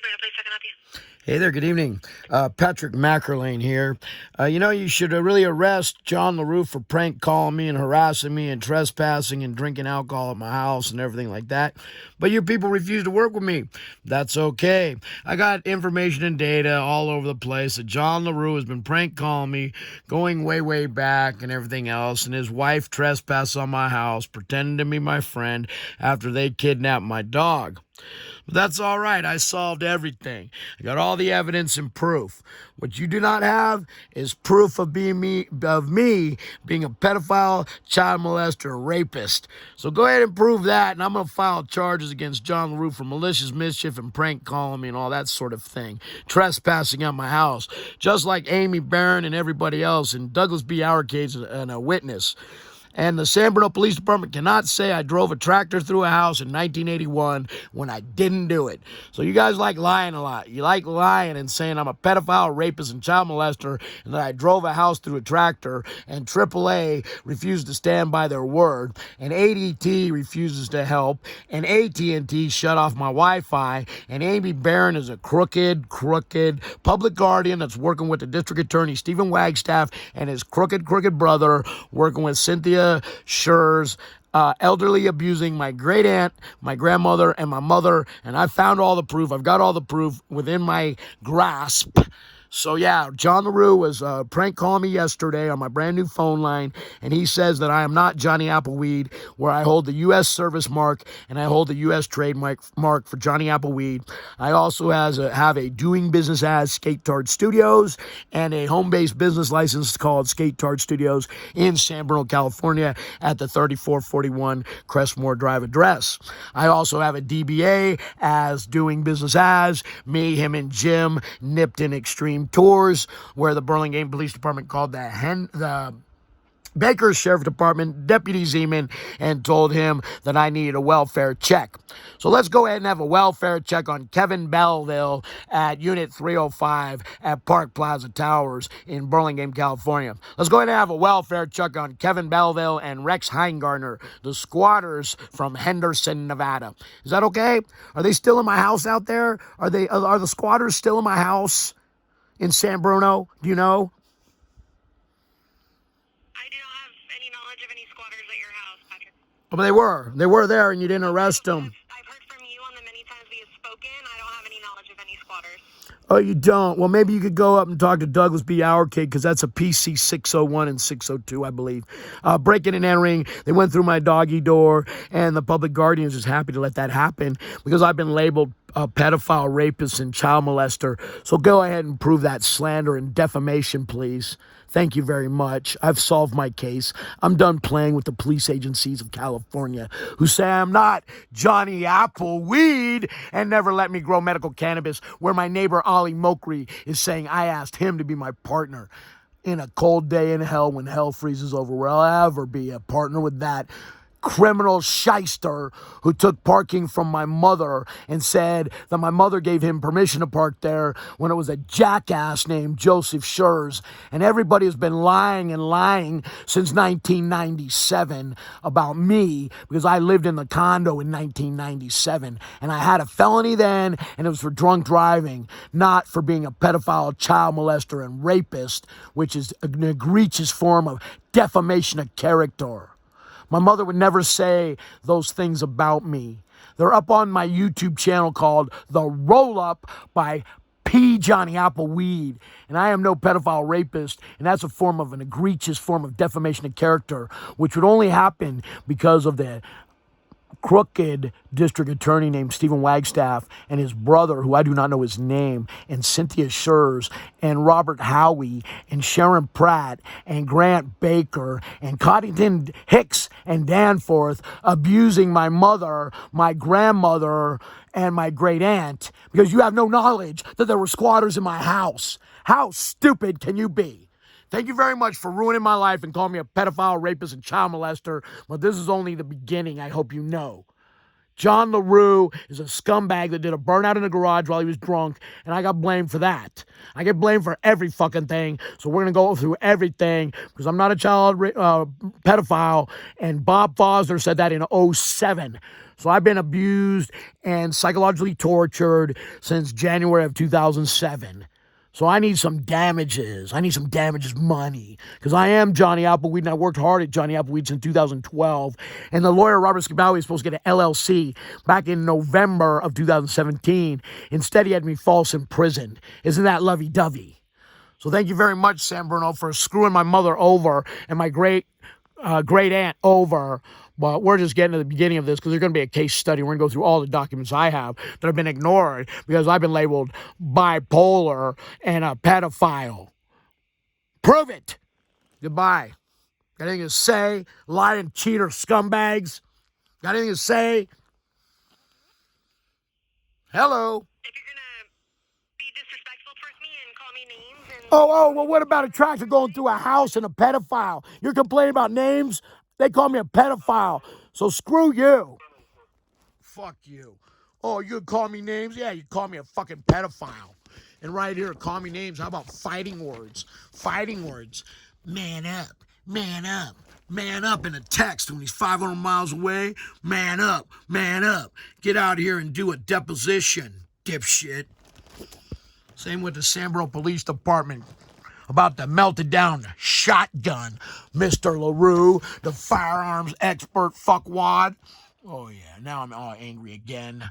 Bruno, please, I can help you. Hey there, good evening. Patrick Mackerlane here. You should really arrest John LaRue for prank calling me and harassing me and trespassing and drinking alcohol at my house and everything like that. But you people refuse to work with me. That's okay. I got information and data all over the place that John LaRue has been prank calling me, going way, way back and everything else, and his wife trespassed on my house, pretending to be my friend after they kidnapped my dog. But that's all right. I solved everything. I got all the evidence and proof. What you do not have is proof of me being a pedophile, child molester, rapist. So go ahead and prove that, and I'm going to file charges against John LaRue for malicious mischief and prank calling me and all that sort of thing. Trespassing at my house, just like Amy Barron and everybody else, and Douglas B. Hourcade's and a witness. And the San Bruno Police Department cannot say I drove a tractor through a house in 1981 when I didn't do it. So you guys like lying a lot. You like lying and saying I'm a pedophile, rapist, and child molester, and that I drove a house through a tractor, and AAA refused to stand by their word, and AT&T refuses to help, and AT&T shut off my Wi-Fi, and Amy Barron is a crooked public guardian that's working with the district attorney, Stephen Wagstaff, and his crooked brother, working with Cynthia Schurz, elderly abusing my great aunt, my grandmother, and my mother, and I found all the proof. I've got all the proof within my grasp. So yeah, John LaRue was prank calling me yesterday on my brand new phone line, and he says that I am not Johnny Appleweed, where I hold the U.S. service mark and I hold the U.S. trademark for Johnny Appleweed. I also have a doing business as SKATARD Studios and a home-based business license called SKATARD Studios in San Bruno, California at the 3441 Crestmore Drive address. I also have a DBA as doing business as me, him, and Jim Nipton Extreme Tours, where the Burlingame Police Department called the Baker's Sheriff Department Deputy Zeman and told him that I needed a welfare check. So let's go ahead and have a welfare check on Kevin Belleville at Unit 305 at Park Plaza Towers in Burlingame, California. Let's go ahead and have a welfare check on Kevin Belleville and Rex Heingartner, the squatters from Henderson, Nevada. Is that okay? Are they still in my house out there? Are the squatters still in my house in San Bruno? Do you know? I do not have any knowledge of any squatters at your house, Patrick. Oh, but they were there, and you didn't arrest them. I've heard from you on the many times we have spoken. I don't have any knowledge of any squatters. Oh, you don't? Well, maybe you could go up and talk to Douglas B. Hourcade, because that's a PC 601 and 602, I believe. Breaking and entering, they went through my doggy door, and the public guardian is just happy to let that happen because I've been labeled a pedophile, rapist, and child molester. So go ahead and prove that slander and defamation, please. Thank you very much. I've solved my case. I'm done playing with the police agencies of California who say I'm not Johnny Appleweed and never let me grow medical cannabis, where my neighbor Ollie Mokri is saying I asked him to be my partner. In a cold day in hell, when hell freezes over, will I ever be a partner with that criminal shyster who took parking from my mother and said that my mother gave him permission to park there when it was a jackass named Joseph Schurz. And everybody has been lying since 1997 about me, because I lived in the condo in 1997 and I had a felony then, and it was for drunk driving, not for being a pedophile, child molester, and rapist, which is an egregious form of defamation of character. My mother would never say those things about me. They're up on my YouTube channel called The Roll Up by P. Johnny Appleweed. And I am no pedophile rapist, and that's a form of an egregious form of defamation of character, which would only happen because of the crooked district attorney named Stephen Wagstaff and his brother, who I do not know his name, and Cynthia Schurz, and Robert Howie, and Sharon Pratt, and Grant Baker, and Coddington Hicks, and Danforth abusing my mother, my grandmother, and my great aunt, because you have no knowledge that there were squatters in my house. How stupid can you be? Thank you very much for ruining my life and calling me a pedophile, rapist, and child molester. But this is only the beginning, I hope you know. John LaRue is a scumbag that did a burnout in a garage while he was drunk, and I got blamed for that. I get blamed for every fucking thing, so we're going to go through everything, because I'm not a child pedophile, and Bob Foster said that in '07. So I've been abused and psychologically tortured since January of 2007. So I need some damages. I need some damages money, because I am Johnny Appleweed, and I worked hard at Johnny Appleweed since 2012. And the lawyer, Robert Skirball, was supposed to get an LLC back in November of 2017. Instead, he had me false imprisoned. Isn't that lovey-dovey? So thank you very much, San Bruno, for screwing my mother over and my great aunt over. But we're just getting to the beginning of this, because there's going to be a case study. We're going to go through all the documents I have that have been ignored because I've been labeled bipolar and a pedophile. Prove it. Goodbye. Got anything to say? Lying cheater scumbags? Got anything to say? Hello? If you're gonna be disrespectful towards me and call me names and... Oh, well, what about a tractor going through a house and a pedophile? You're complaining about names? They call me a pedophile, so screw you. Fuck you. Oh, you call me names? Yeah, you call me a fucking pedophile. And right here, call me names. How about fighting words? Fighting words. Man up, man up, man up in a text when he's 500 miles away. Man up, man up. Get out here and do a deposition, dipshit. Same with the San Bruno Police Department. About to melt it down shotgun, Mr. LaRue, the firearms expert fuckwad. Oh, yeah, now I'm all angry again.